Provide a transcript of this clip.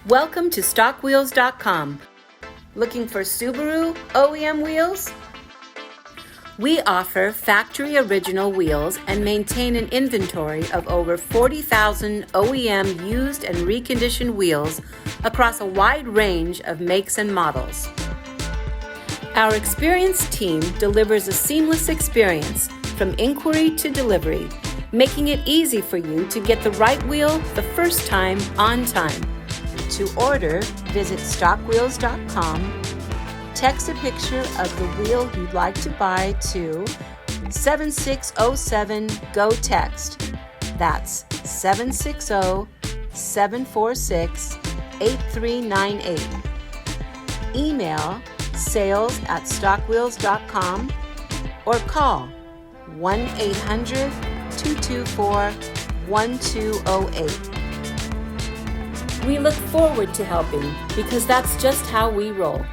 Welcome to StockWheels.com. Looking for Subaru OEM wheels? We offer factory original wheels and maintain an inventory of over 40,000 OEM used and reconditioned wheels across a wide range of makes and models. Our experienced team delivers a seamless experience from inquiry to delivery, making it easy for you to get the right wheel the first time on time. To order, visit StockWheels.com, text a picture of the wheel you'd like to buy to 7607-GO-TEXT. That's 760-746-8398. Email sales@StockWheels.com or call 1-800-224-1208. We look forward to helping because that's just how we roll.